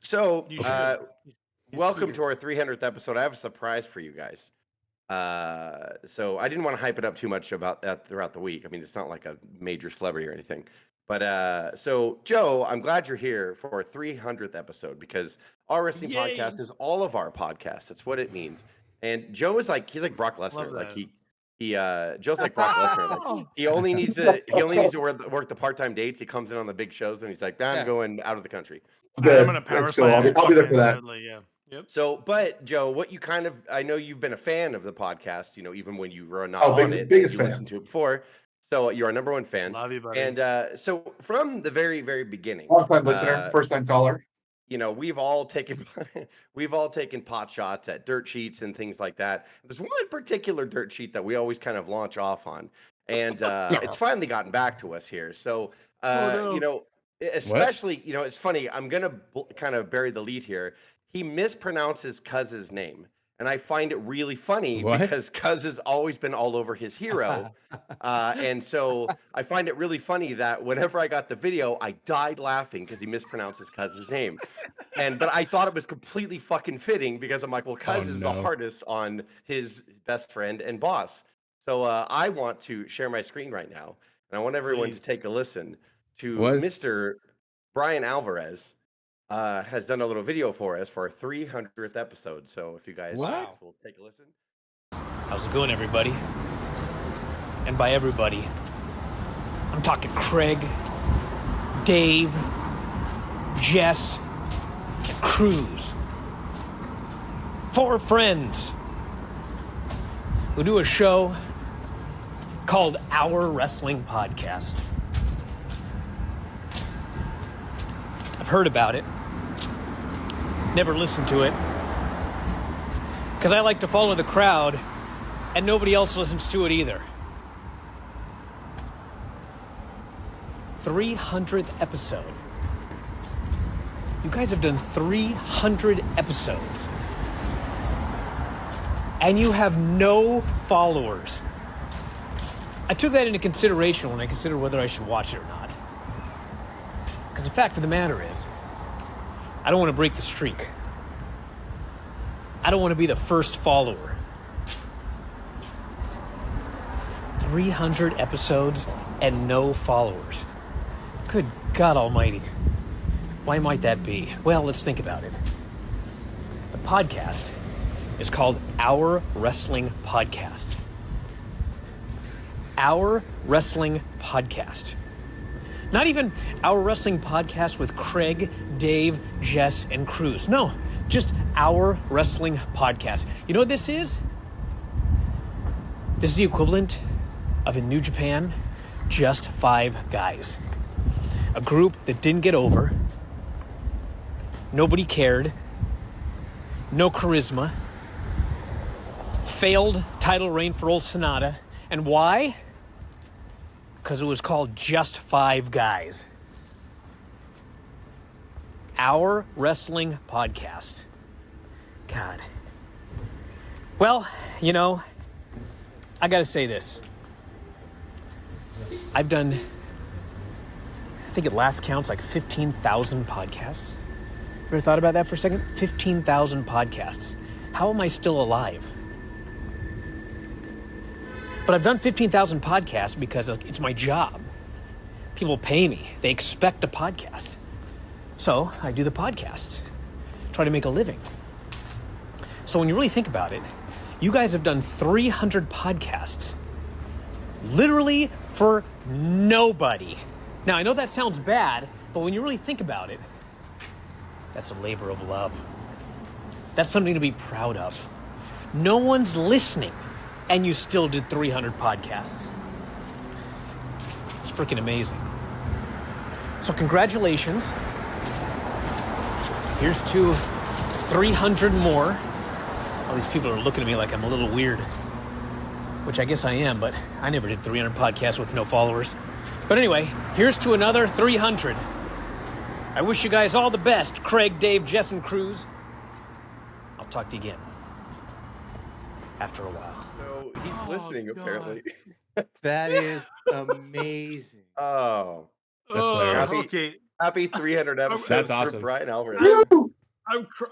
So, You should. welcome to our 300th episode. I have a surprise for you guys. So I didn't want to hype it up too much about that throughout the week. I mean, it's not like a major celebrity or anything. But so Joe, I'm glad you're here for our 300th episode because our wrestling Yay. podcast is all of our podcasts. That's what it means. And Joe is like he's like Brock Lesnar. Love Like that. he Joe's like Brock Lesnar. Like he only needs to work the part-time dates. He comes in on the big shows and he's like, I'm going out of the country. Good. I'm gonna power Let's go. slam. I'll be there for that. Dudley, yeah. Yep. So, but Joe, what you kind of, I know you've been a fan of the podcast, you know, even when you were not Oh, on it, biggest you fan. listened to it before. So you're our number one fan. Love you, buddy. And so from the very, very beginning, Long time listener, first time caller. you know, we've all taken pot shots at dirt sheets and things like that. There's one particular dirt sheet that we always kind of launch off on, and it's finally gotten back to us here. So, you know, especially, you know, it's funny. I'm gonna kind of bury the lead here. He mispronounces Cuz's name, and I find it really funny because Cuz has always been all over his hero, and so I find it really funny that whenever I got the video, I died laughing because he mispronounces Cuz's name, but I thought it was completely fucking fitting because I'm like, well, Cuz is the hardest on his best friend and boss. So I want to share my screen right now, and I want everyone to take a listen to Mr. Bryan Alvarez. Has done a little video for us for our 300th episode. So if you guys will take a listen. How's it going, everybody? And by everybody, I'm talking Craig, Dave, Jess, and Cruz. 4 friends who do a show called Our Wrestling Podcast. I've heard about it. Never listened to it. Because I like to follow the crowd, and nobody else listens to it either. 300th episode. You guys have done 300 episodes. And you have no followers. I took that into consideration when I considered whether I should watch it or not. Because the fact of the matter is, I don't want to break the streak. I don't want to be the first follower. 300 episodes and no followers. Good God Almighty. Why might that be? Well, let's think about it. The podcast is called Our Wrestling Podcast. Our Wrestling Podcast. Not even Our Wrestling Podcast with Craig, Dave, Jess, and Cruz. No, just Our Wrestling Podcast. You know what this is? This is the equivalent of in New Japan, just 5 guys. A group that didn't get over. Nobody cared. No charisma. Failed title reign for old Sonata. And why? Because it was called Just 5 Guys. Our Wrestling Podcast. God. Well, you know, I gotta say this. I've done, I think at last counts, like 15,000 podcasts. Ever thought about that for a second? 15,000 podcasts. How am I still alive? But I've done 15,000 podcasts because it's my job. People pay me. They expect a podcast. So I do the podcasts. Try to make a living. So when you really think about it, you guys have done 300 podcasts. Literally for nobody. Now, I know that sounds bad, but when you really think about it, that's a labor of love. That's something to be proud of. No one's listening. And you still did 300 podcasts. It's freaking amazing. So congratulations. Here's to 300 more. All these people are looking at me like I'm a little weird. Which I guess I am, but I never did 300 podcasts with no followers. But anyway, here's to another 300. I wish you guys all the best. Craig, Dave, Jess, and Cruz. I'll talk to you again. After a while. So he's listening, apparently. That is amazing. Oh. Okay. Happy 300 episodes That's awesome. for Bryan Alvarez.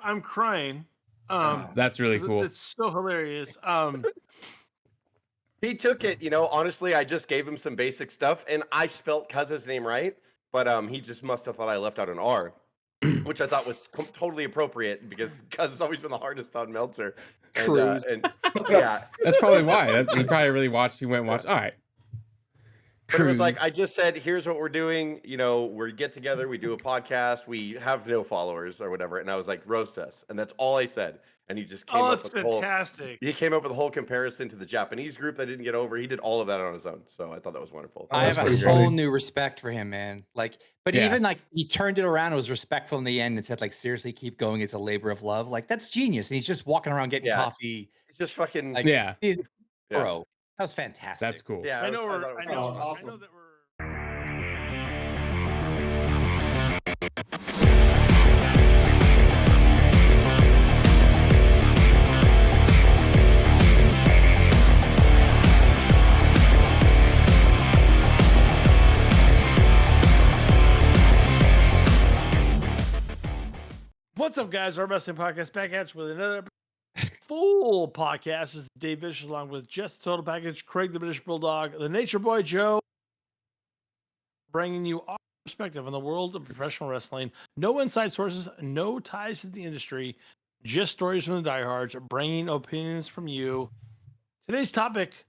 I'm crying. That's really cool. It's so hilarious. He took it, honestly, I just gave him some basic stuff, and I spelt Cuz's name right, but he just must have thought I left out an R, which I thought was totally appropriate because Cuz has always been the hardest on Meltzer. And yeah. That's probably why. He probably really watched. He went and watched. All right. But it was like, I just said, here's what we're doing. We get together, we do a podcast, we have no followers or whatever. And I was like, roast us. And that's all I said. And he just came up with fantastic. He came up with a whole comparison to the Japanese group that didn't get over. He did all of that on his own. So I thought that was wonderful. I have a whole new respect for him, man. Even he turned it around and was respectful in the end and said, seriously, keep going. It's a labor of love. That's genius. And he's just walking around getting coffee. It's just fucking he's bro. That was fantastic. That's cool. Yeah, I know that we're. What's up, guys? Our Wrestling Podcast back at you with another full podcast. This is Dave Vicious along with Jess the Total Package, Craig the British Bulldog, the Nature Boy Joe, bringing you our perspective on the world of professional wrestling. No inside sources, no ties to the industry, just stories from the diehards, bringing opinions from you. Today's topic,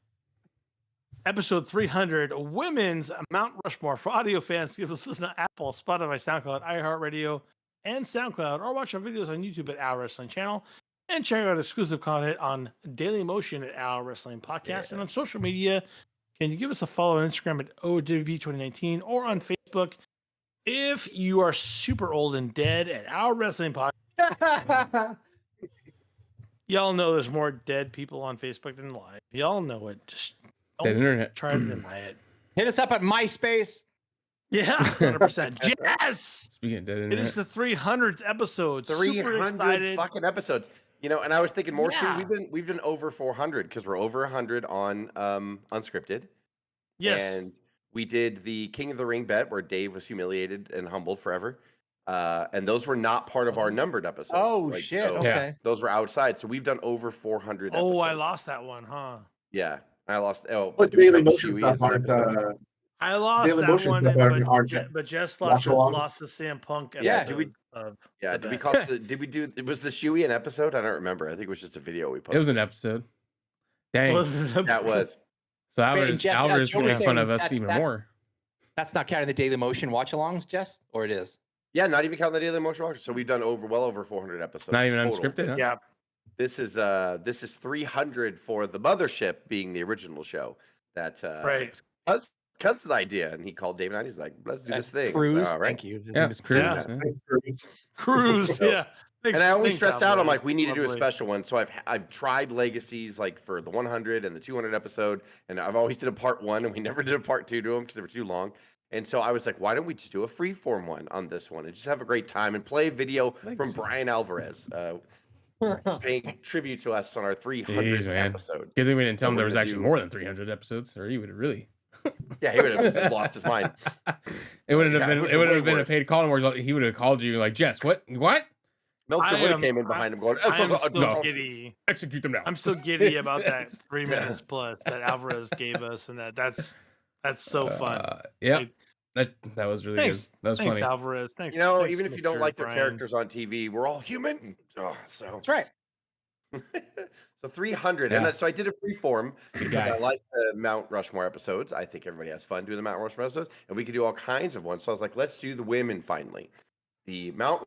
episode 300, Women's Mount Rushmore. For audio fans, give us a listen to Apple, Spotify, SoundCloud, iHeartRadio, and SoundCloud, or watch our videos on YouTube at Our Wrestling Channel, and check out exclusive content on Daily Motion at Our Wrestling Podcast, and on social media. Can you give us a follow on Instagram at O.W.P 2019 or on Facebook if you are super old and dead at Our Wrestling Podcast? Y'all know there's more dead people on Facebook than live. Y'all know it. Just don't try to deny it. Hit us up at MySpace. Yeah, 100%. Yes. Speaking of dead It is the 300th episode. 300 fucking episodes. And I was thinking more too. We've done over 400 because we're over 100 on Unscripted. Yes. And we did the King of the Ring bet where Dave was humiliated and humbled forever. And those were not part of our numbered episodes. Oh, shit. So, okay. Those were outside. So we've done over 400 episodes. Oh, I lost that one, huh? Yeah. I lost. What's Daily Motion stuff aren't I lost Daily that Motion one, but Jess lost the Sam Punk episode. Did we call did we do? Was the Shuey an episode? I don't remember. I think it was just a video we posted. It was an episode. Dang. That was. So Alvarez can make fun of us even more. That's not counting the Daily Motion watch-alongs, Jess, or it is? Yeah, not even counting the Daily Motion watch. So we've done well over 400 episodes. Not even unscripted, huh? Yeah. This is 300 for the Mothership being the original show. That right. Cuz's idea, and he called David and he's like, let's do this thing. Cruise. All right. Thank you. His name is Cruise. Cruise. Yeah. And I always stressed out. I'm like, we need to do a special one. So I've tried legacies for the 100 and the 200 episode, and I've always did a part 1, and we never did a part 2 to them because they were too long. And so I was like, why don't we just do a freeform one on this one and just have a great time and play a video from Bryan Alvarez, paying tribute to us on our 300th episode. Good thing we didn't tell him there was actually more than 300 episodes, or he would have really. Yeah, he would have lost his mind. It would have been a paid call, where he would have called you like, Jess, what? Meltzer would have came in behind him going, I'm still giddy. Execute them now. I'm still giddy about that 3 minutes plus that Alvarez gave us, and that's so fun. Yeah. That was really good. That was thanks, funny. Alvarez. Thanks. Even if you don't like their characters on TV, we're all human. So that's right. So 300, and so I did a free form because I like the Mount Rushmore episodes. I think everybody has fun doing the Mount Rushmore episodes, and we could do all kinds of ones. So I was like, let's do the women finally. The Mount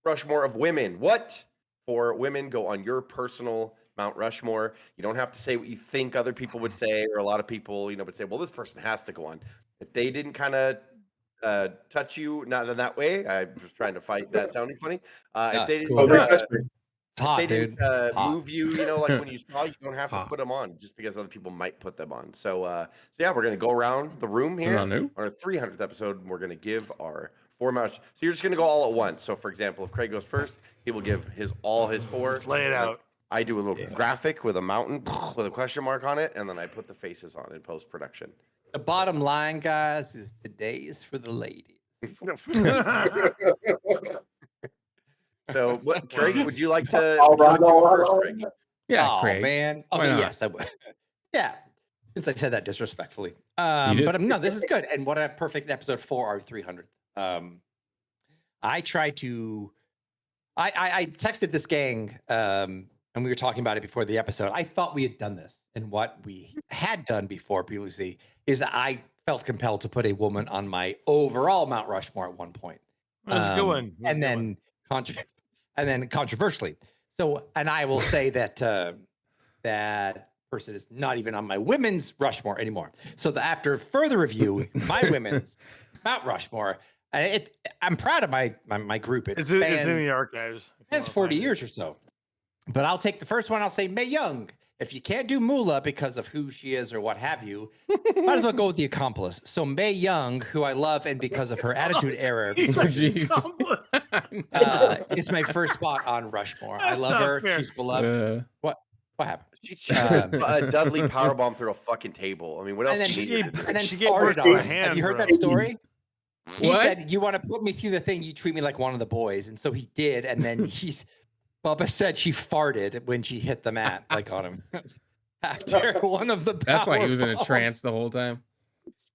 Rushmore of women. What for women go on your personal Mount Rushmore? You don't have to say what you think other people would say, or a lot of people, would say, well, this person has to go on. If they didn't kind of touch you, not in that way, I was trying to fight that sounding funny. If they didn't move you, like when you saw, you don't have to put them on just because other people might put them on. So yeah, we're going to go around the room here. On our 300th episode, we're going to give our 4 mounts. So you're just going to go all at once. So for example, if Craig goes first, he will give all his 4. Lay it out. I do a little graphic with a mountain with a question mark on it, and then I put the faces on in post-production. The bottom line, guys, is today is for the ladies. So, what, Craig? Would you like to? All Would you right, like to all go right, first, all Craig? right. Yeah, Oh Craig. man. Why Okay, not? yes, I would. Yeah. Since I said that disrespectfully. did? But no, this is good. And what a perfect episode for our 300th. I tried to I texted this gang, and we were talking about it before the episode. I thought we had done this, and what we had done before PWC is that I felt compelled to put a woman on my overall Mount Rushmore at one point. That's a good one. That's And a good one. then controversially. So, and I will say that that person is not even on my women's Rushmore anymore. So after further review, my women's Mount Rushmore, I'm proud of my group. It's in the archives. It's 40 years or so. But I'll take the first one. I'll say Mae Young. If you can't do Moolah because of who she is or what have you, might as well go with the accomplice. So Mae Young, who I love, and because of her attitude error, Oh, jeez. is my first spot on Rushmore. I love not her. fair. She's beloved. What happened? She Dudley powerbomb through a fucking table. I mean, what else? And then do you need to do? And then She gave farted birth to on a him. hand, Have you heard bro. that story? He What? said, "You want to put me through the thing? You treat me like one of the boys." And so he did. And then Bubba said she farted when she hit the mat, like on him. After one of the That's why he was in a power trance the whole time. bombs.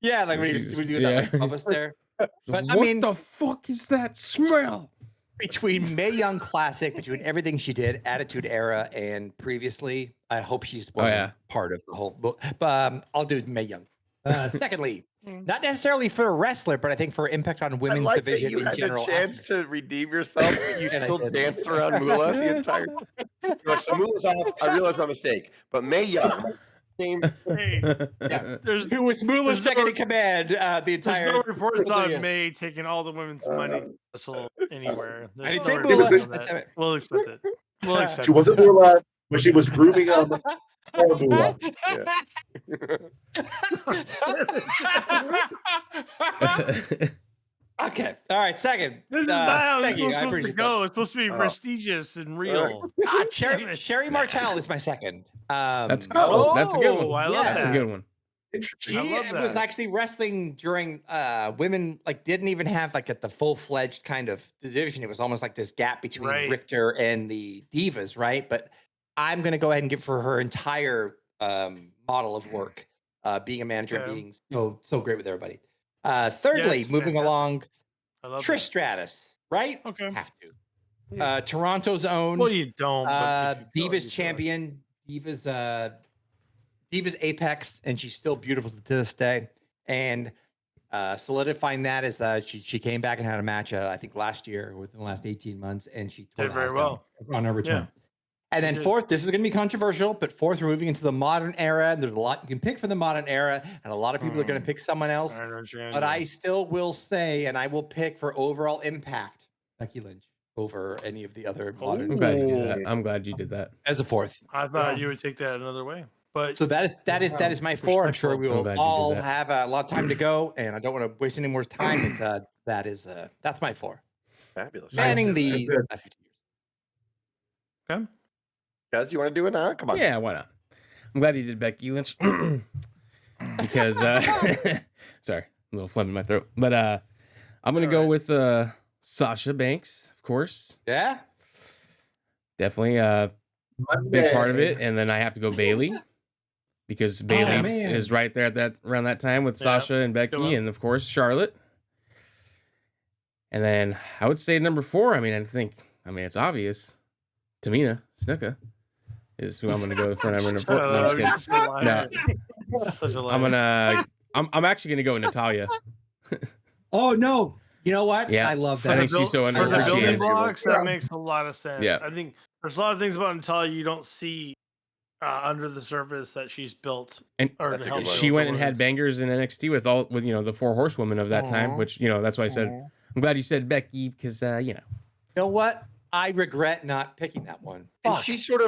Yeah, like when he was doing that, like Bubba's there. But what I mean, the fuck is that smell? between Mae Young Classic, between everything she did, Attitude Era, and previously, I hope she's wasn't part of the whole. But I'll do Mae Young. Secondly, not necessarily for a wrestler, but I think for impact on women's I like division that you in had general. a chance to redeem yourself, but you And I still did. danced around Moolah the entire. No, so Moolah's off. I realized my mistake, but Mae Young. Same. Hey, Yeah. there's Who was Moolah's there's second no- in command? The there's entire. no reports on Yeah. May taking all the women's money to wrestle anywhere. I There's didn't no say reports Moolah. on I that. said it. We'll accept it. We'll accept She wasn't it. Moolah, but she was grooming him for Moolah. Okay. All right. Second. This is not how thank it's you. I supposed to appreciate go. It's supposed to be Oh. prestigious and real. that. Damn it. Sherry Martel is my second. That's good. Oh, That's a good one. I love Yeah. That's a that. good one. She I love was that. actually wrestling during women, like didn't even have like the full-fledged kind of division. It was almost like this gap between Right. Richter and the Divas, right? But I'm gonna go ahead and give for her entire model of work, being a manager and Yeah. being so great with everybody. Thirdly, it's moving fantastic. along, I love Trish Stratus, right? that. Okay. Have to. Toronto's own. Well, you don't. But if you feel Divas you should. champion, Divas Apex, and she's still beautiful to this day. And solidifying that is she came back and had a match, I think last year, within the last 18 months, and she tore Did the very house well. down on her return. Yeah. And then She did. fourth, this is going to be controversial, but fourth, we're moving into the modern era. There's a lot you can pick for the modern era, and a lot of people are going to pick someone else. I know what you're gonna But do. I still will say, and I will pick for overall impact, Becky Lynch over any of the other modern. I'm glad you did that. I'm glad you did that. As a fourth. I thought you would take that another way. But So that is my four. I'm sure we I'm will glad you did all that. have a lot of time to go, and I don't want to waste any more time. But that's my four. Fabulous. Manning the Good. 50 years. okay. Guys, you want to do it now? Come on. Yeah, why not? I'm glad you did Becky Lynch because sorry, a little phlegm in my throat. But I'm gonna go with Sasha Banks, of course. Yeah. Definitely big part of it. And then I have to go Bailey because Bailey man. is right there at around that time with Yeah. Sasha and Becky, Good one. and of course Charlotte. And then I would say number 4. I mean, it's obvious. Tamina Snuka is who I'm gonna go for number 4. No, I'm just kidding. Such a liar. I'm actually gonna go with Natalia. Oh no. You know what? Yeah. I love For that. I think she's so for the underappreciated. building blocks, that makes a lot of sense. Yeah. I think there's a lot of things about Natalia you don't see under the surface that she's built. And Or That's to a help good one. she build went the and had women's. bangers in NXT with the 4 horsewomen of that time, which that's why I said I'm glad you said Becky because You know what? I regret not picking that one. And Fuck. she sort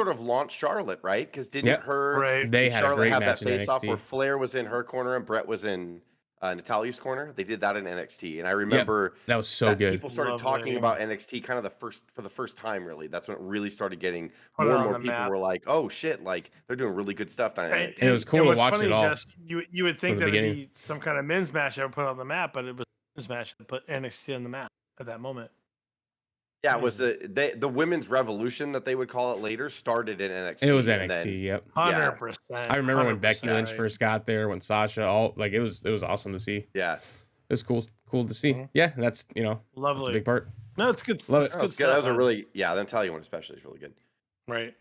of launched Charlotte, right? Because didn't Yep. her Right. they and had a Charlotte great have match that in face off where NXT. Flair was in her corner and Brett was in Natalia's corner? They did that in NXT, and I remember That was so that good. people started Love talking that. about NXT kind of for the first time. Really, that's when it really started getting Put it more and on more the people map. were like, "Oh shit!" Like they're doing really good stuff down in NXT. And it was cool to what's watch funny, it all Jess, you would think from the that it'd beginning. be some kind of men's match that would put on the map, but it was match that put NXT on the map at that moment. Yeah, it was the women's revolution that they would call it later started in NXT. It was and NXT. then- Yep. 100%. I remember when Becky Lynch right. first got there, when Sasha, all like it was awesome to see. Yeah, It was cool to see. Mhm. Yeah, that's that's a Lovely. big part. No, it's good. Love it. It's that good was good. stuff. That was a man. really the Italian one especially is really good. Right.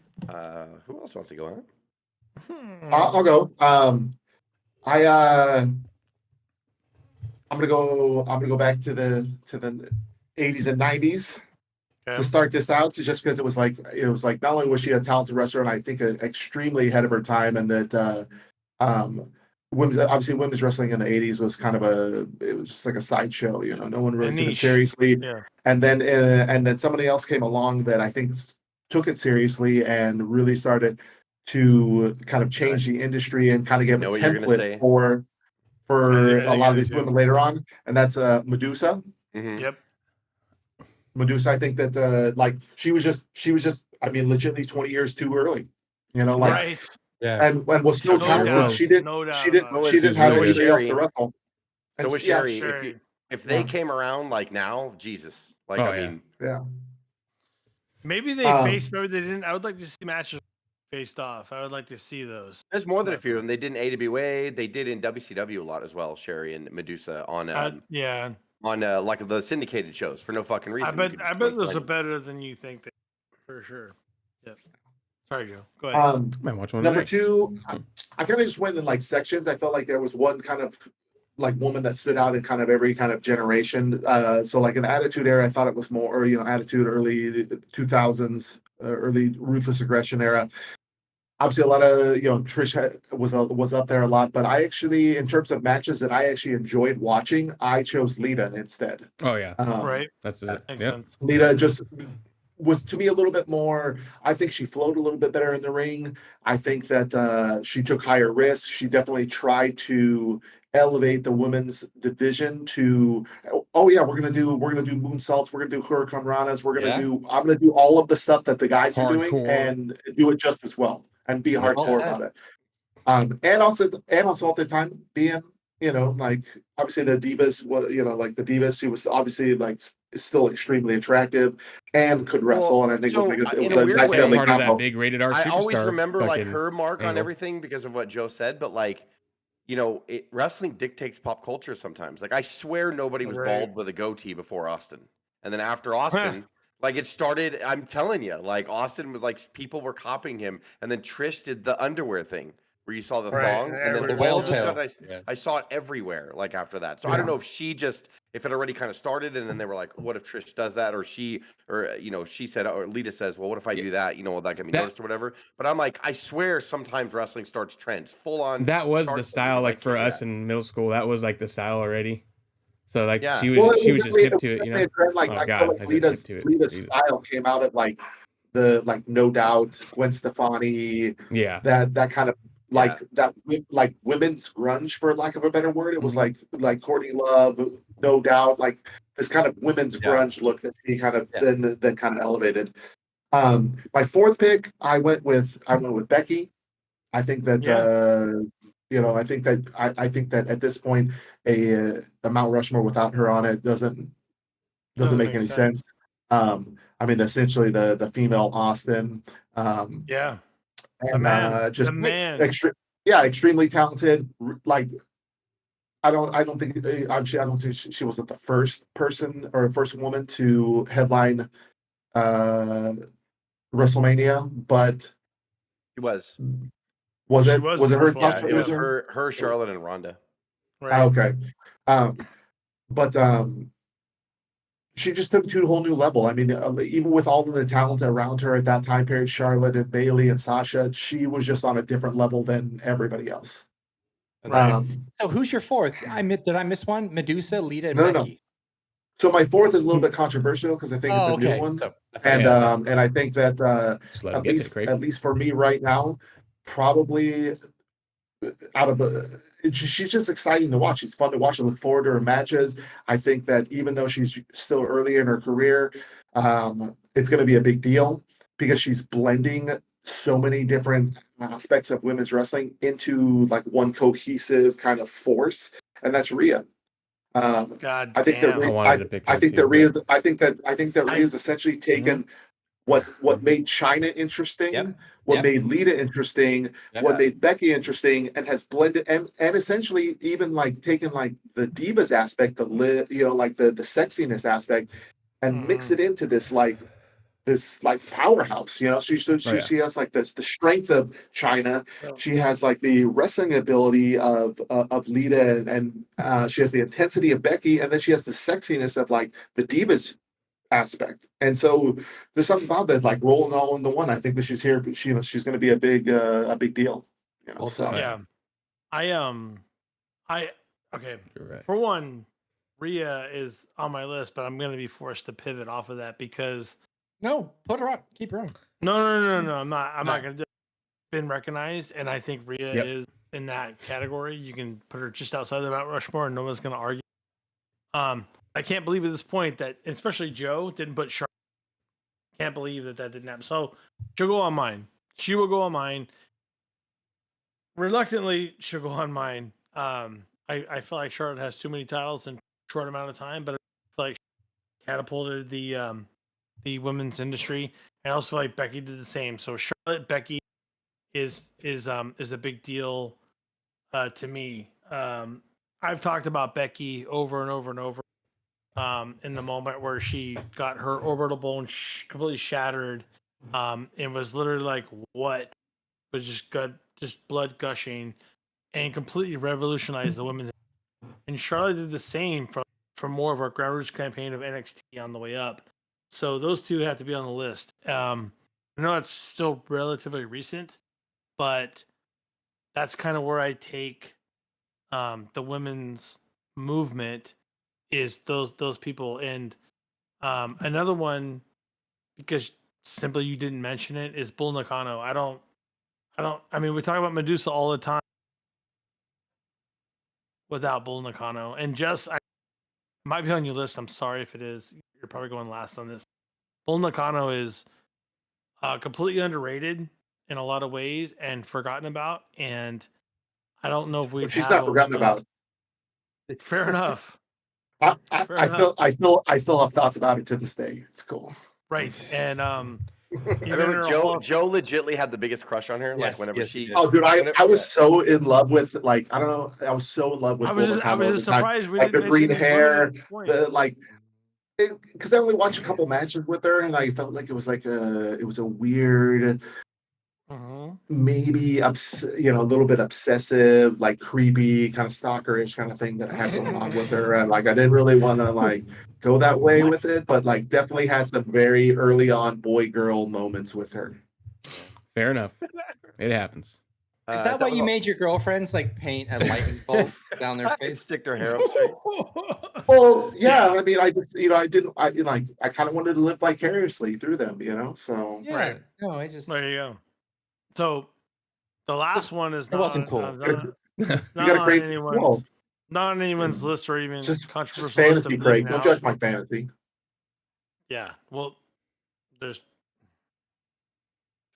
Who else wants to go on? I'll go. I'm gonna go back to the 80s and 90s Okay. to start this out, just because it was like not only was she a talented wrestler, and I think extremely ahead of her time, and that women's wrestling in the 80s was kind of it was just like a sideshow, no one really took it niche. seriously. Yeah. And then somebody else came along that I think took it seriously and really started to kind of change the industry and kind of give Know a what you're gonna template say. for I a think lot I of do these too. women later on, and that's Medusa. Mhm. Yep. Medusa, I think that she was just I mean, legitimately 20 years too early, Right. Yeah. and was still No talented. doubt. She didn't No doubt she didn't about it. she didn't So have was anybody else to Sherry. wrestle. So with yeah, Sherry, Sherry. if they Yeah. came around like now, Jesus, like Oh, I yeah. mean, yeah. Maybe they faced. Maybe they didn't. I would like to see matches faced off. I would like to see those. there's more than a few of them. They did in AWA. They did in WCW a lot as well. Sherry and Medusa on Yeah. like the syndicated shows for no fucking reason. I You bet. could I just bet go those are find them. better than you think. For sure. Yep. Sorry, Joe. Go ahead. Might watch one Number tonight. 2, I kind of just went in like sections. I felt like there was one kind of like woman that stood out in kind of every kind of generation. So like in the Attitude Era, I thought it was more, Attitude early 2000s, early Ruthless Aggression era. Obviously, a lot of Trish was up there a lot, but I actually, in terms of matches that I actually enjoyed watching, I chose Lita instead. Oh yeah, Right. that's it. Makes Yep. sense. Lita just was to me a little bit more. I think she flowed a little bit better in the ring. I think that she took higher risks. She definitely tried to elevate the women's division to. Oh yeah, we're gonna do moonsaults. We're gonna do hurricane ranas. I'm gonna do all of the stuff that the guys are doing Hardcore. and do it just as well and be Well hardcore said. about it. And also at the time being, like obviously the divas, like the divas, she was obviously like still extremely attractive and could wrestle, and I think so, it was in a a weird nice way, family Part of combo. that big rated R I superstar. always remember like fucking her mark on angle. everything because of what Joe said, but like, wrestling dictates pop culture sometimes. Like, I swear nobody was Right. bald with a goatee before Austin, and then after Austin, like it started. I'm telling you, like Austin was like people were copying him, and then Trish did the underwear thing where you saw the Right, thong, and then the all of a whale sudden tail. I saw it everywhere. Like after that, so I don't know if it already kind of started, and then they were like, what if Trish does that, or she said, or Lita says, well, what if I do that? Will that get me noticed or whatever? But I'm like, I swear sometimes wrestling starts trends full on. That was the starts style, something, like for yeah. us in middle school. That was like the style already. So like Yeah. she was just hip to it, Like, Oh I God, feel I like said hip to it. Lita's Jesus. style came out at like No Doubt, Gwen Stefani, Yeah, that kind of like women's grunge, for lack of a better word. It was like Courtney Love, No Doubt, like this kind of women's grunge look that he kind of then kind of elevated. My fourth pick, I went with Becky. I think that I think that at this point a Mount Rushmore without her on it doesn't make any sense. I mean, essentially the female Austin. Yeah. And just the man. extremely talented. Like I don't think she wasn't the first person or first woman to headline WrestleMania, but She was. was She it was was the it her? first one. Yeah, it was Yeah. her, Charlotte, and Ronda. Right. Okay, but she just took it to a whole new level. I mean, even with all of the talent around her at that time period, Charlotte and Bayley and Sasha, she was just on a different level than everybody else. Right. So who's your fourth? Did I miss one? Medusa, Lita, and No. Becky. So my fourth is a little bit controversial because I think it's a new one, So, and I think that just let him get to it, Craig. at least for me right now, probably out of she's just exciting to watch. She's fun to watch. I look forward to her matches. I think that even though she's still early in her career, it's going to be a big deal because she's blending so many different aspects of women's wrestling into like one cohesive kind of force, and that's Rhea. God I think that damn. I wanted to pick I her think too, that Rhea's but- I think that Rhea's essentially taken what made China interesting, Yep. what Yep. made Lita interesting, Yep. what made Becky interesting, and has blended and essentially even like taken like the divas aspect, like the sexiness aspect, and mix it into this like powerhouse. She has like this the strength of China. She has like the wrestling ability of Lita, and she has the intensity of Becky, and then she has the sexiness of like the divas aspect. And so there's something about that, like rolling all into one. I think that she's here. She's going to be a big deal. Well So said. Yeah. Okay. You're right. For one, Rhea is on my list, but I'm going to be forced to pivot off of that because No, put her on. Keep her on. no. I'm not going to do it. Been recognized, and I think Rhea Yep. is in that category. You can put her just outside the Mount Rushmore, and no one's going to argue. I can't believe at this point that, especially Joe, didn't put Charlotte. Can't believe that didn't happen. So she'll go on mine. She will go on mine. Reluctantly, she'll go on mine. I feel like Charlotte has too many titles in a short amount of time, but I feel like she catapulted the women's industry. I also feel like Becky did the same. So Charlotte, Becky is a big deal to me. I've talked about Becky over and over and over. In the moment where she got her orbital bone completely shattered, and was literally like, what? Was just blood gushing, and completely revolutionized the women's. And Charlotte did the same from more of our ground roots campaign of NXT on the way up. So those two have to be on the list. I know it's still relatively recent, but that's kind of where I take the women's movement is those people. And another one, because simply you didn't mention it, is Bull Nakano. I mean, we talk about Medusa all the time without Bull Nakano. And I might be on your list. I'm sorry if it is. You're probably going last on this. Bull Nakano is completely underrated in a lot of ways and forgotten about. And I don't know if we'd she's have not forgotten about. Fair enough. I still have thoughts about it to this day. It's cool. Right. And I remember Joe legitly had the biggest crush on her. Yes, like whenever yes, she he did. Oh, dude, I was so in love with like I don't know. I was so in love with. I was just surprised we like the didn't green mention these hair, women at this point. the like. Because I only watched a couple matches with her, and I felt like it was a weird, maybe a little bit obsessive, like creepy, kind of stalkerish kind of thing that I had going on with her. And like I didn't really want to like go that way with it, but like definitely had some very early on boy girl moments with her. Fair enough. It happens. Is that why you made your girlfriends like paint a lightning bolt down their face? Stick their hair up straight. Well, yeah. I mean, I just I kind of wanted to live vicariously through them, So Yeah. Right. No, I just. There you go. So the last one is It wasn't cool. you got a great not on anyone's list or even just controversial list fantasy, of Craig. leaving Don't out. judge my fantasy. Yeah, well, there's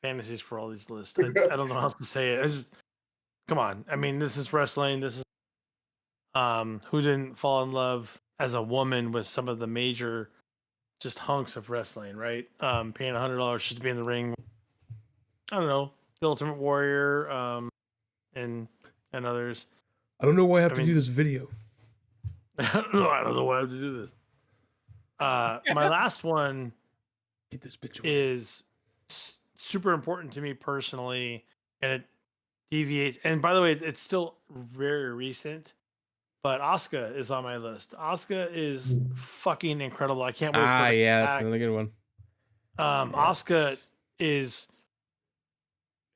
fantasies for all these lists. I don't know how else to say it. Come on. I mean, this is wrestling. This is who didn't fall in love as a woman with some of the major just hunks of wrestling, right? Paying $100 just to be in the ring. I don't know, the Ultimate Warrior, and others. I don't know why I have to do this video. I don't know why I have to do this. My last one Get this bitch away. is super important to me personally, and it deviates. And by the way, it's still very recent, but Asuka is on my list. Asuka is fucking incredible. I can't wait for her That's back. another good one. Asuka is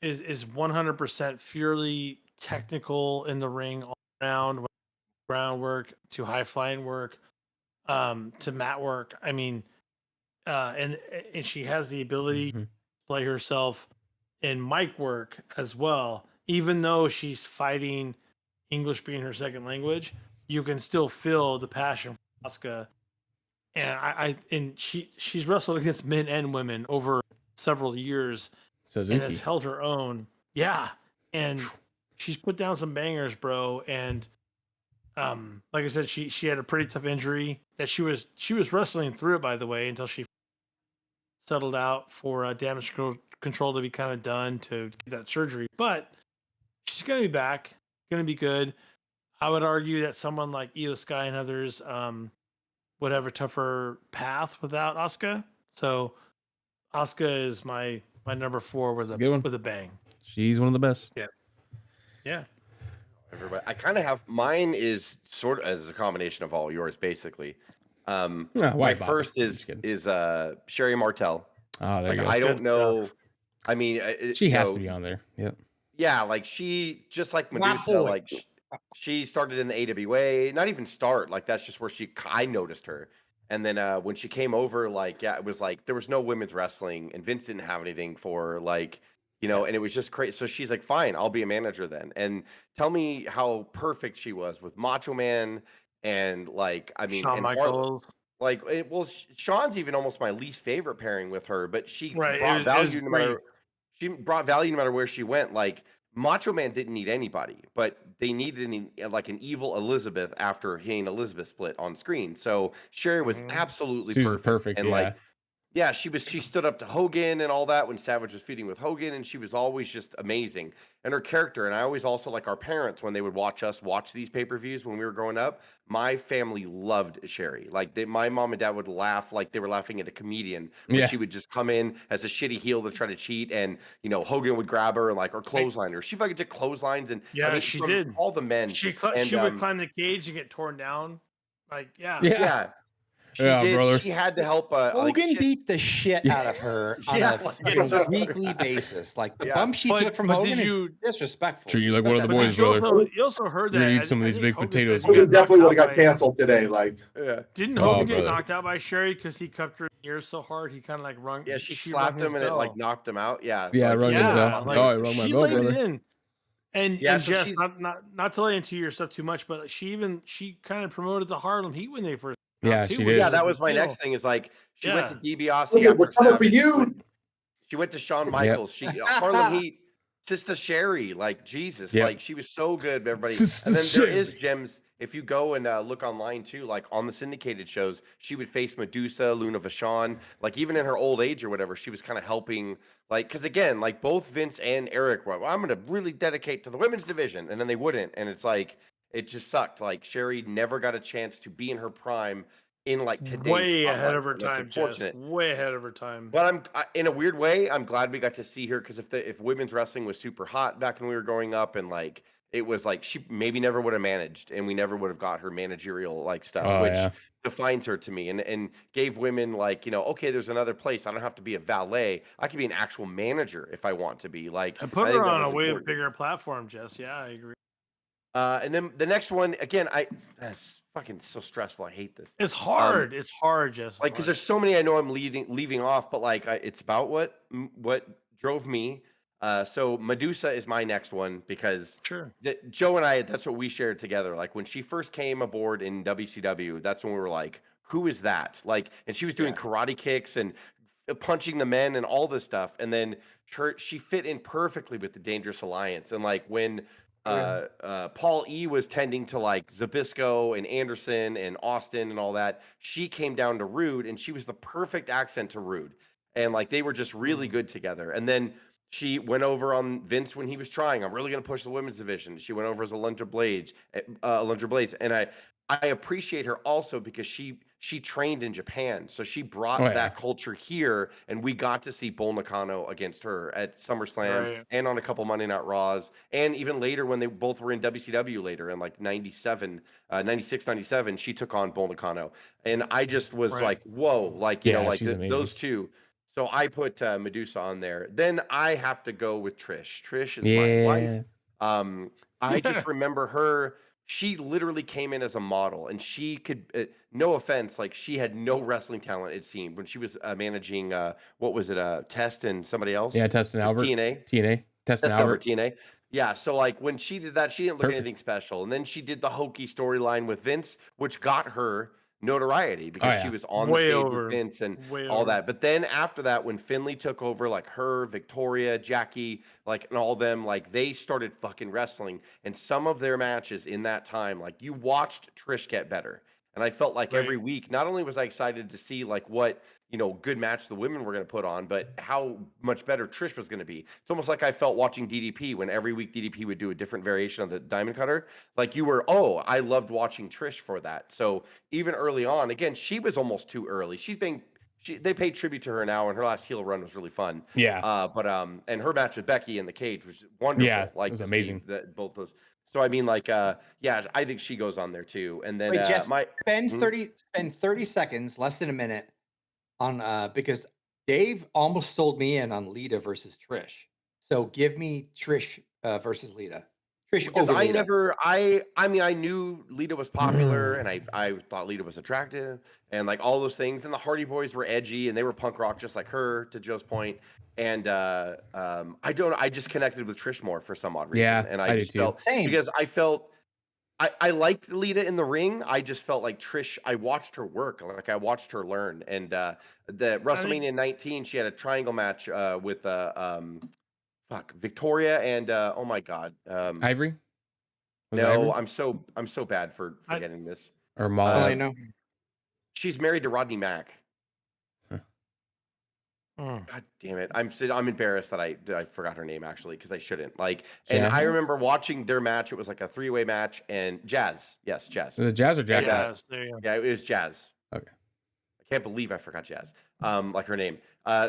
100% purely technical in the ring all around, groundwork to high flying work, to mat work. I mean, and she has the ability to play herself in mic work as well. Even though she's fighting English being her second language, you can still feel the passion for Asuka. And she's wrestled against men and women over several years and has held her own. Yeah. And she's put down some bangers, bro. And like I said, she had a pretty tough injury that she was wrestling through it, by the way, until she settled out for control to be kind of done to get that surgery. But she's gonna be back, gonna be good. I would argue that someone like Io Sky and others would have a tougher path without Asuka. So Asuka is my number 4 with a bang. She's one of the best. Yeah. Everybody, I kind of have mine is sort of as a combination of all yours, basically. My White Bobby. first I'm just kidding. is Sherry Martel. Oh, there Like you go. I don't Good know. stuff. I mean, She has to be on there. Yep. Yeah, like she just like My Medusa, boy. like she started in the AWA. Not even start. Like that's just where I noticed her. And then when she came over, like it was like there was no women's wrestling, and Vince didn't have anything for her, like and it was just crazy. So she's like, "Fine, I'll be a manager then." And tell me how perfect she was with Macho Man, and like I mean, Shawn and Michaels. like Sean's even almost my least favorite pairing with her, but she Right. brought It was value no great. matter. She brought value no matter where she went. Like Macho Man didn't need anybody, but they needed like an evil Elizabeth after he and Elizabeth split on screen. So Sherry was absolutely She's perfect. perfect. And Yeah. like, yeah, she stood up to Hogan and all that when Savage was feuding with Hogan, and she was always just amazing. And her character, and I always also like our parents when they would watch us watch these pay-per-views when we were growing up. My family loved Sherry. Like my mom and dad would laugh like they were laughing at a comedian when Yeah. she would just come in as a shitty heel to try to cheat, and Hogan would grab her and like or clothesline her. She fucking did clotheslines, and Yeah, I mean she from did. all the men. She And would climb the cage and get torn down. Like, yeah. yeah, she Yeah, did. brother. She had to help. Like Hogan shit. beat the shit out of her on Yeah, a like, fucking weekly basis. Like the Yeah. bump she But- took from but Hogan did is you- disrespectful. Treat you like one of the But boys, you brother. also heard that. You're gonna eat some of I these think big Hogan potatoes, said man. he Hogan got definitely would have knocked got out canceled today. Like, Yeah. Didn't Oh, Hogan get brother. knocked out by Sherry because he cupped her ears so hard he kind of like rung? Yeah, she rung slapped his him and it like bell. knocked him out. Yeah, Yeah, like, rung his Yeah, bell. like, Oh, I rung my she bell, laid brother. it in. And Yeah, and so Jess, she's- not to lay into your stuff too much, but she kind of promoted the Harlem Heat when they first came Yeah, out, too, she which did. Yeah, is a that big was my deal. next thing. Is like she went to Yeah. DiBiase Hogan, after we're coming for Savage. you. She went to Shawn Michaels. She Harlem Heat, Sister Sherry. Like Jesus, Yep. like she was so good. Everybody, Sister and then there is Sherry. gems. If you go and look online too, like on the syndicated shows, she would face Medusa, Luna Vachon. Like even in her old age or whatever, she was kind of helping. Like because again, like both Vince and Eric were, well, I'm going to really dedicate to the women's division, and then they wouldn't, and it's like it just sucked. Like Sherry never got a chance to be in her prime in like today's Way ahead spotlight, of her and that's time, Jess. unfortunate. Way ahead of her time. But in a weird way, I'm glad we got to see her because if women's wrestling was super hot back when we were growing up, and like it was like she maybe never would have managed, and we never would have got her managerial like stuff, Oh, which yeah. defines her to me, and gave women like okay, there's another place. I don't have to be a valet. I could be an actual manager if I want to be. Like And put I think her that on a was way important. bigger platform, Jess. Yeah, I agree. And then the next one again, that's fucking so stressful. I hate this. It's hard. It's hard, Jess. Like because there's so many I know I'm leaving off, but like it's about what drove me. So Medusa is my next one because Sure. Joe and I, that's what we shared together. Like when she first came aboard in WCW, that's when we were like, who is that? Like, and she was doing karate kicks and punching the men and all this stuff. And then she fit in perfectly with the Dangerous Alliance. And like when Paul E was tending to like Zabisco and Anderson and Austin and all that, she came down to Rude, and she was the perfect accent to Rude. And like they were just really good together. And then she went over on Vince when he was trying. I'm really going to push the women's division. She went over as Alundra Blaze, and I appreciate her also because she trained in Japan, so she brought that culture here, and we got to see Bull Nakano against her at SummerSlam and on a couple Monday Night Raws, and even later when they both were in WCW later in like 96, 97, she took on Bull Nakano, and I just was like, whoa, like those two. So I put Medusa on there. Then I have to go with Trish. Trish is my wife. I just remember her. She literally came in as a model, and she could. No offense, like she had no wrestling talent. It seemed when she was managing. What was it? Test and somebody else. Yeah, Test and Albert. TNA. Test and Albert. TNA. Yeah, so like when she did that, she didn't look anything special, and then she did the hokey storyline with Vince, which got her notoriety because she yeah. was on the Way stage with over. Vince and Way all over. that. But then after that, when Finley took over, like her, Victoria, Jackie, like and all them, like they started fucking wrestling. And some of their matches in that time, like you watched Trish get better. And I felt like every Right. week, not only was I excited to see like what good match the women were going to put on, but how much better Trish was going to be. It's almost like I felt watching DDP when every week DDP would do a different variation of the Diamond Cutter. Like I loved watching Trish for that. So even early on, again, she was almost too early. They paid tribute to her now, and her last heel run was really fun. Yeah. And her match with Becky in the cage was wonderful. Yeah, it Like was to amazing. see that both those. So I mean, like, yeah, I think she goes on there too. And then Wait, Jess, my spend Mhm. 30 seconds, less than a minute, on because Dave almost sold me in on Lita versus Trish. So give me Trish versus Lita. Trish Because over I Lita. never I mean I knew Lita was popular and I thought Lita was attractive and like all those things, and the Hardy Boys were edgy and they were punk rock just like her, to Joe's point. And I just connected with Trish more for some odd reason, Yeah, and I I do just too. felt Same. because I liked Lita in the ring. I just felt like Trish. I watched her work, like I watched her learn. And the WrestleMania 19, she had a triangle match with Victoria and oh my god, Ivory? Was it no, Ivory? I'm so bad for I- forgetting this. Or Oh, Molly? I Um, know. she's married to Rodney Mack. Mm. God damn it! I'm embarrassed that I forgot her name actually because I shouldn't. Like, and I Jazz? remember watching their match. It was like a three-way match, and Jazz, yes, Jazz. Was it Jazz or And Jackie? Yes, there you go. yeah, it was Jazz. Okay. I can't believe I forgot Jazz. Like her name.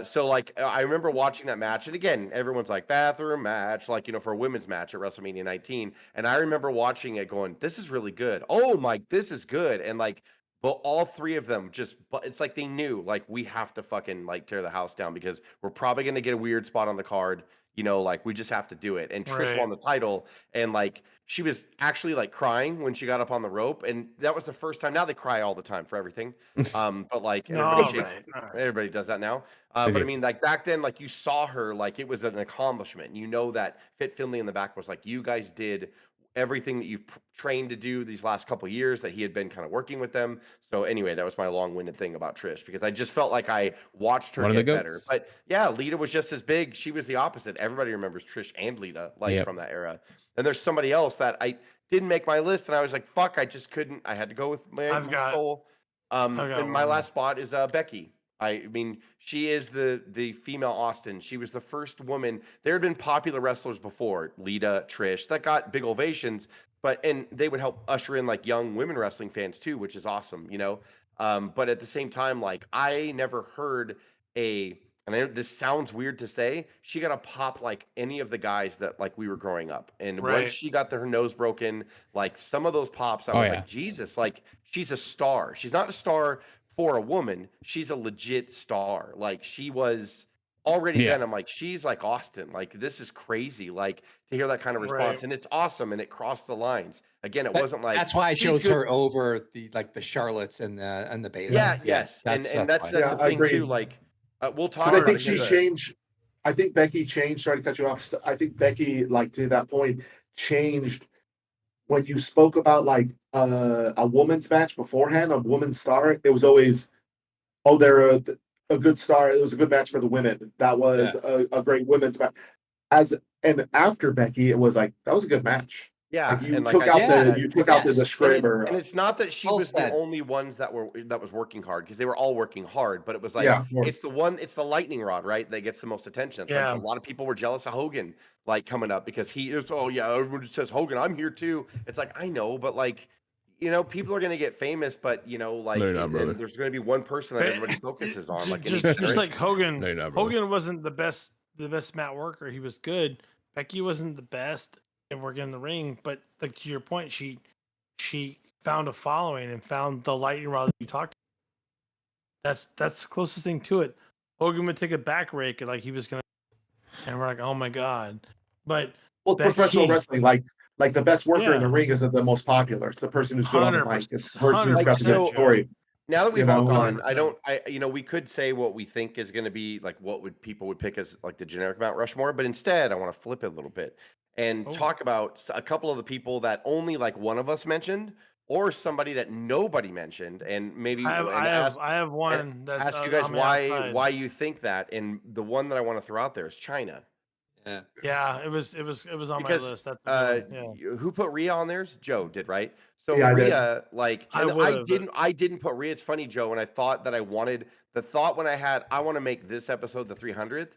So like I remember watching that match, and again, everyone's like bathroom match, like for a women's match at WrestleMania 19, and I remember watching it, going, "This is really good. Oh my, this is good." And like, but all three of them but it's like they knew, like we have to fucking like tear the house down because we're probably gonna get a weird spot on the card. Like we just have to do it. And Trish Right. won the title, and like she was actually like crying when she got up on the rope, and that was the first time. Now they cry all the time for everything. But like, and No, everybody shakes. right. All right. Everybody does that now. They But I do. mean, like back then, like you saw her, like it was an accomplishment. That Fit Finley in the back was like, you guys did everything that you've trained to do these last couple of years that he had been kind of working with them. So anyway, that was my long-winded thing about Trish because I just felt like I watched her One of the get better. goats. But yeah, Lita was just as big. She was the opposite. Everybody remembers Trish and Lita like Yep. from that era. And there's somebody else that I didn't make my list, and I was like, fuck, I just couldn't. I had to go with my I've got soul. I've got And my one. last spot is Becky. I mean, she is the female Austin. She was the first woman. There had been popular wrestlers before, Lita, Trish, that got big ovations, and they would help usher in like young women wrestling fans too, which is awesome. But at the same time, like I never heard and this sounds weird to say, she got a pop like any of the guys that like we were growing up. And once Right. she got her nose broken, like some of those pops, I Oh, was yeah. like, Jesus, like she's a star. She's not a star for a woman. She's a legit star. Like she was already Yeah. then. I'm like, she's like Austin. Like this is crazy. Like to hear that kind of response, Right. and it's awesome, and it crossed the lines. Again, it wasn't like That's why I she's chose good. her over the Charlottes and the Betas. Yeah, yes, That's and that's why. that's Yeah, the I thing too. agree. Like we'll talk Because I about think it she because changed. I think Becky changed. Sorry to cut you off. I think Becky, like to that point, changed when you spoke about like a woman's match beforehand, a woman's star. It was always, oh, they're a good star. It was a good match for the women. That was a great women's match. And after Becky, it was like that was a good match. Yeah, Like you and like took I out think Yeah. the that, you took out the Yes. disclaimer. and it's not that she Well was the said. only ones that was working hard because they were all working hard, but it was like Yeah, of course. it's the lightning rod, right? That gets the most attention. It's Yeah. like a lot of people were jealous of Hogan like coming up because he is, oh yeah, everyone just says Hogan, I'm here too. It's like I know, but like people are gonna get famous, but like No, you're not, brother. and there's gonna be one person that But everybody focuses on, like in just, each just like generation. Hogan. No, you're not, brother. Hogan wasn't the best mat worker. He was good. Becky wasn't the best at working in the ring, but like to your point, she found a following and found the lightning rod that you talked about. That's the closest thing to it. Hogan would take a back rake and like he was gonna, and we're like, oh my god. But Well, it's professional Becky- wrestling, like the best worker in the Yeah. ring isn't the most popular. It's the person who's good on the mic. It's the person who's got the 100%, good story. Now that we've all gone, 100%. we could say what we think is going to be like what people would pick as like the generic Mount Rushmore, but instead I want to flip it a little bit and Oh. talk about a couple of the people that only like one of us mentioned or somebody that nobody mentioned, and maybe I have one that ask you guys on the outside. why you think that, and the one that I want to throw out there is China. Yeah. Yeah, it was on my Because list. That's a good one. who put Rhea on theirs? Joe did, right? So Yeah, I did. Rhea, like, I and would've, but- I didn't put Rhea. It's funny, Joe, when I thought that I wanted the thought when I want to make this episode the 300th.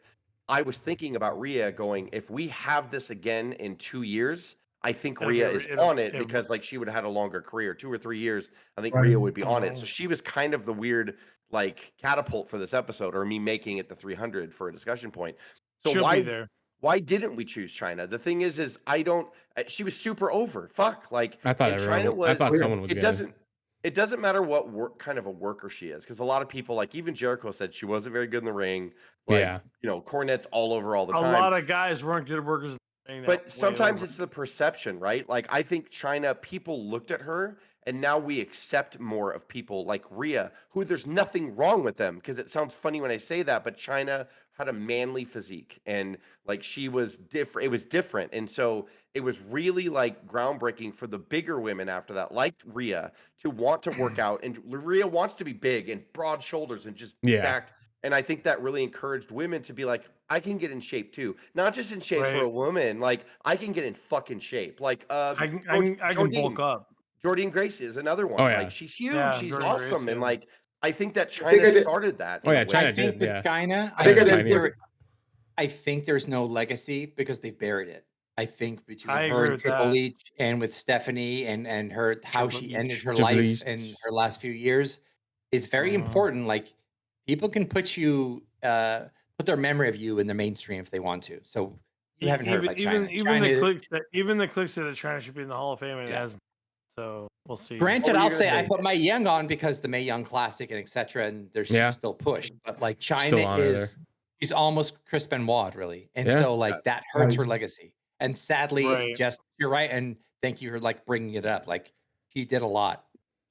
I was thinking about Rhea going, if we have this again in 2 years, I think It'll be Rhea Rhea- is it'll- on it it- because like she would have had a longer career, 2 or 3 years. I think Right. Rhea would be on it. So Mhm. she was kind of the weird like catapult for this episode, or me making it the 300 for a discussion point. So She'll why be there. why didn't we choose China? The thing is I don't. She was super over. Fuck, like I thought and everyone. China was. I thought someone was It gonna. doesn't matter what kind of a worker she is, because a lot of people, like even Jericho said, she wasn't very good in the ring. Like, Yeah. Cornette's all over all the A time. lot of guys weren't good workers. in the ring that But way sometimes over. it's the perception, right? Like I think China, people looked at her, and now we accept more of people like Rhea, who there's nothing wrong with them, because it sounds funny when I say that, but China had a manly physique, and like she was different. It was different, and so it was really like groundbreaking for the bigger women after that, like Rhea, to want to work out. And Rhea wants to be big and broad shoulders and just Yeah. stacked. And I think that really encouraged women to be like, I can get in shape too. Not just in shape for Right. a woman, like I can get in fucking shape. Like I can bulk up. Jordine Gracie is another one. Oh, yeah. Like she's huge, Yeah, she's Jordine awesome. Gracie. And like I think that I think China I did- started that. Oh, in a yeah, way. China I think did, with yeah. China, I think I did. Pioneer. I think there's no legacy because they buried it. I think between I her agree and with Triple that. H and with Stephanie and her how Triple she ended H. her Triple life H. and her last few years, it's very important. Like people can put their memory of you in the mainstream if they want to. So you haven't heard about China. Even the China- clicks say that China should be in the Hall of Fame, and it Yeah. hasn't. So we'll see. Granted, What were you I'll gonna say I say? put Mae Young on because the Mae Young Classic and etc. And they're Yeah. still pushed, but like Still China on her is she's almost Chris Benoit really, and Yeah. so like that hurts her Right. legacy. And sadly, Right. just you're right, and thank you for like bringing it up. Like she did a lot.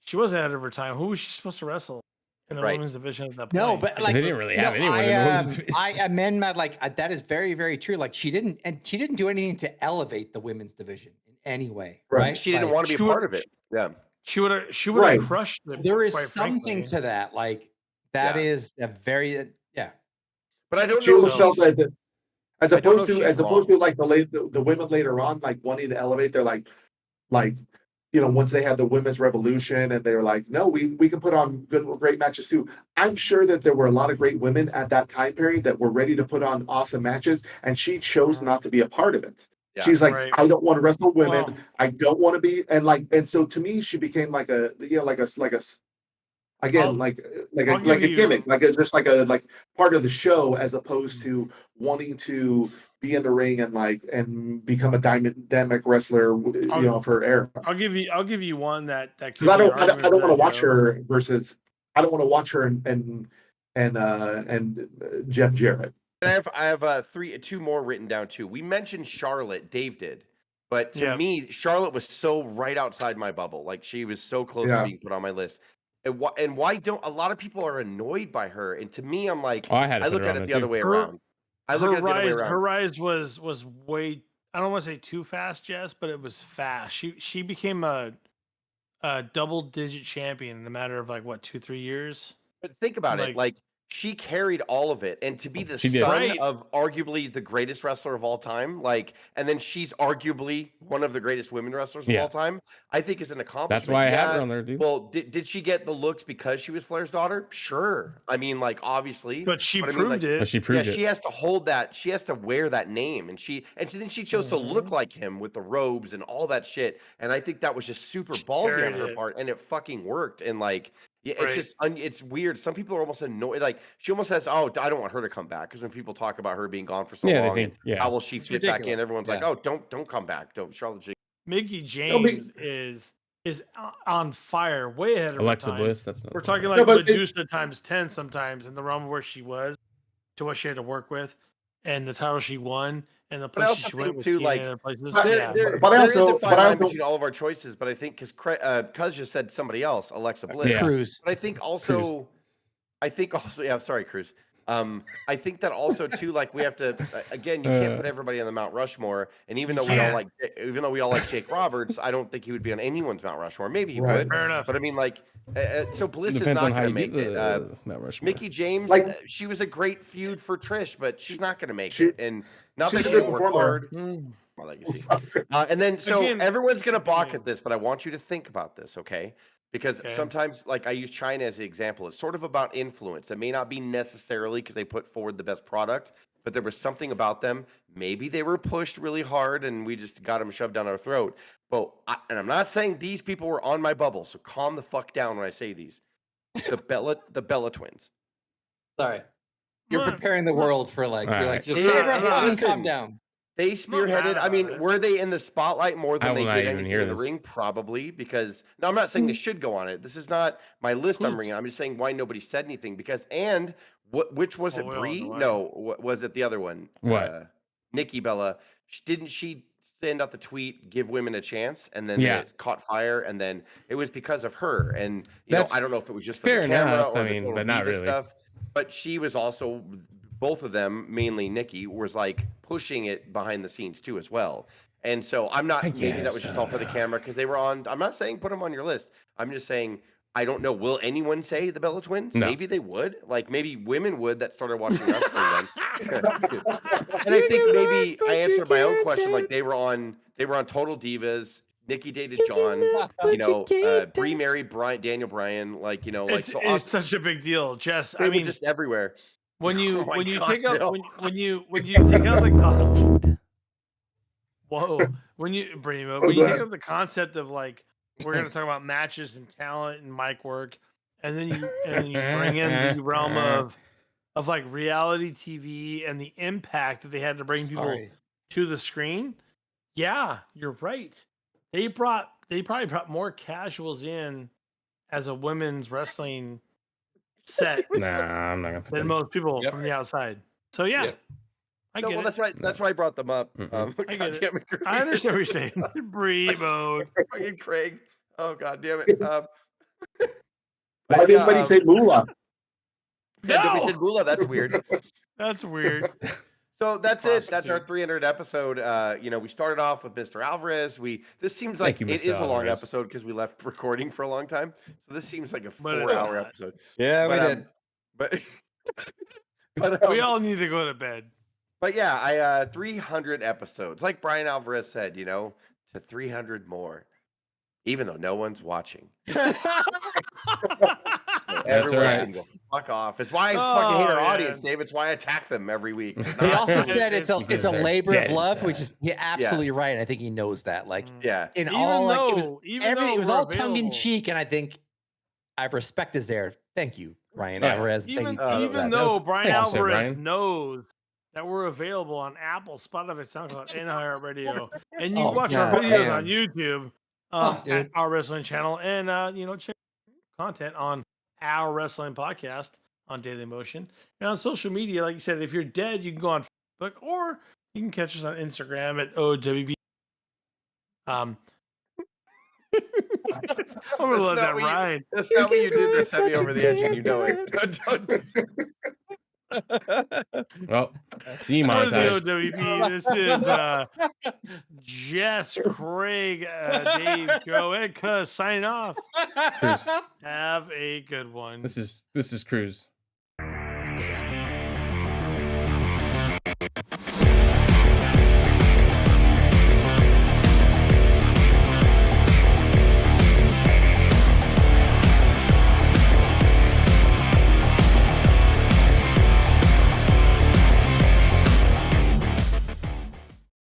She was ahead of her time. Who was she supposed to wrestle in the Right. women's division at that point? No, but like They didn't really have anyone I, in the women's division. I amend my that is very very true. Like she didn't do anything to elevate the women's division in any way, Right. right? She didn't Like, want to be she a part would- of it. Yeah. she would have Right. crushed it. there is quite something frankly. to that. Like that Yeah. is a very But I don't She know. almost if felt she's- like as I don't know opposed if to she's like the women later on, like wanting to elevate, they're like once they had the women's revolution and they're like, no, we can put on great matches too. I'm sure that there were a lot of great women at that time period that were ready to put on awesome matches, and she chose not to be a part of it. Yeah. She's like, Right. I don't want to wrestle women. Well- I don't want to be, and so to me, she became like a I'll- like I'll a give you- gimmick, like it's just like part of the show, as opposed to wanting to be in the ring and become a dynamic wrestler, of her era. I'll give you one that could Because I be don't an argument want for to that, watch Joe. her versus I don't want to watch her and Jeff Jarrett. And I have two more written down too. We mentioned Charlotte, Dave did, but to Yeah. me, Charlotte was so right outside my bubble. Like she was so close to Yeah. being put on my list. And why don't a lot of people are annoyed by her? And to me, I'm like, Oh, I had to I put look her at on it there the other too. way Her- around. I look at it the other way around. Her rise was way. I don't want to say too fast, Jess, but it was fast. She became a double-digit champion in a matter of like what 2-3 years. But think about it. Like- Like she carried all of it, and to be the She did. son Right. of arguably the greatest wrestler of all time, and then she's arguably one of the greatest women wrestlers of Yeah. all time, I think is an accomplishment. That's why I had Yeah, her on there, dude. Well, did she get the looks because she was Flair's daughter? Sure. I mean, like obviously, But she I mean, proved like, it. But she proved yeah, it. she has to hold that. She has to wear that name, and then she chose to look like him with the robes and all that shit. And I think that was just super She ballsy on carried her it. part, and it fucking worked. And like, yeah, it's Right. just it's weird. Some people are almost annoyed. Like she almost says, "Oh, I don't want her to come back," because when people talk about her being gone for so Yeah, they long, think- and yeah. how will she It's fit back in? ridiculous. Everyone's like, Yeah. "Oh, don't come back, don't Charlotte." Mickey No, James is on fire, way ahead of Alexa her time. Bliss. That's not We're talking No, like but it- Medusa times 10 sometimes in the realm where she was, to what she had to work with, and the title she won, and the But I places also she went think with too, TNA like, and other places. But- Yeah. but I there is also- a fine but I line also- between all of our choices, but I think because Cuz just said somebody else, Alexa Bliss. Yeah. Cruz. But I think also, yeah, sorry, Cruz. I think that also too, like we have to again, you can't put everybody on the Mount Rushmore. And even though we all like Jake Roberts, I don't think he would be on anyone's Mount Rushmore. Maybe he Right. would, Fair enough. but I mean, like, so Bliss is Depends not on how going to you do make it. the Mount Rushmore. Mickey James, Like- she was a great feud for Trish, but she's not going to make She- it. And not she's that a she good didn't work performer. hard. My legacy. And then, so Again, everyone's going to balk continue. at this, but I want you to think about this, okay? Because Okay. sometimes, like I use China as the example, it's sort of about influence. It may not be necessarily because they put forward the best product, but there was something about them. Maybe they were pushed really hard and we just got them shoved down our throat. But and I'm not saying these people were on my bubble, so calm the fuck down when I say these. The Bella twins. Sorry. You're Look, preparing the world for like, you're Alright. like, just Yeah, fucking listen. calm down. They not spearheaded. mad I mean, about it. were they in the spotlight more I than will they not did even anything hear in the this. ring? Probably because. No, I'm not saying they should go on it. This is not my list. I'm Who's- bringing. I'm just saying why nobody said anything because which was it? we all Bree? know why. No, was it the other one? What? Nikki Bella. Didn't she send out the tweet, give women a chance, and then Yeah. it caught fire, and then it was because of her. And you know, That's I don't know if it was just for fair the camera enough, or I the mean, total but not diva really. stuff. But she was also, both of them, mainly Nikki, was like pushing it behind the scenes too as well. And so I'm not, I maybe that was guess, just all for the camera because they were on. I'm not saying put them on your list. I'm just saying I don't know. Will anyone say the Bella Twins? No. Maybe they would. Like maybe women would that started watching wrestling then. And I think maybe I answered my own question. Like they were on Total Divas. Nikki dated John. You know, Brie married Daniel Bryan. Like you know, like It's, so it's such a big deal, Jess. they I were mean, just everywhere. when you Oh my when you God, take out Bill. when you take out the whoa when you Brimo, when you take out the concept of like we're gonna talk about matches and talent and mic work, and then you bring in the realm of like reality TV and the impact that they had to bring people Sorry. to the screen. Yeah, you're right. They probably brought more casuals in as a women's wrestling set Nah, I'm not gonna put than them. most people Yep. from the outside. So yeah, Yep. I No, get well, it. that's right. That's why I brought them up. Mm-mm. I get God it. damn it, Craig. I understand what you're saying. Bremo. Fucking Craig. Oh God damn it. Why but did yeah, anybody say Moolah? yeah, nobody No! said Gula. That's weird. That's weird. So that's it. That's our Prostitute. 300 episode. You know, we started off with Mr. Alvarez. This seems like Thank you, it Mr. is a long Alvarez. episode because we left recording for a long time. So this seems like a But it's 4-hour not. episode. Yeah, we But did. but We all need to go to bed. But yeah, I 300 episodes. Like Bryan Alvarez said, you know, to 300 more. Even though no one's watching. Everyone right. can go fuck off. It's why I fucking hate our Oh, audience, yeah. Dave. It's why I attack them every week. It's He not- also said it's Because a they're labor dead of love, inside. which is absolutely right. I think he knows that. Like yeah. in Even all, like it was though- even everything. though It was we're all tongue in available. cheek, and I think I respect is there. Thank you, Bryan Oh, yeah. Alvarez. Thank Even, you. Thank you for even that. though Bryan Thank you, sir, Alvarez Bryan. knows that we're available on Apple, Spotify, SoundCloud, and iHeartRadio, and you Oh, watch our God videos damn. on YouTube, Oh, at dude. our wrestling channel, and check content on our wrestling podcast on Daily Motion, and on social media. Like you said, if you're dead, you can go on Facebook, or you can catch us on Instagram at O.W.P. I'm gonna let that ride. That's not what you did to set me over the edge, and you know it. Well, For the demonetized. O.W.P. This is Jess, Craig, Dave, Joe, and Cuz signing off. Cruz. Have a good one. This is Cruz.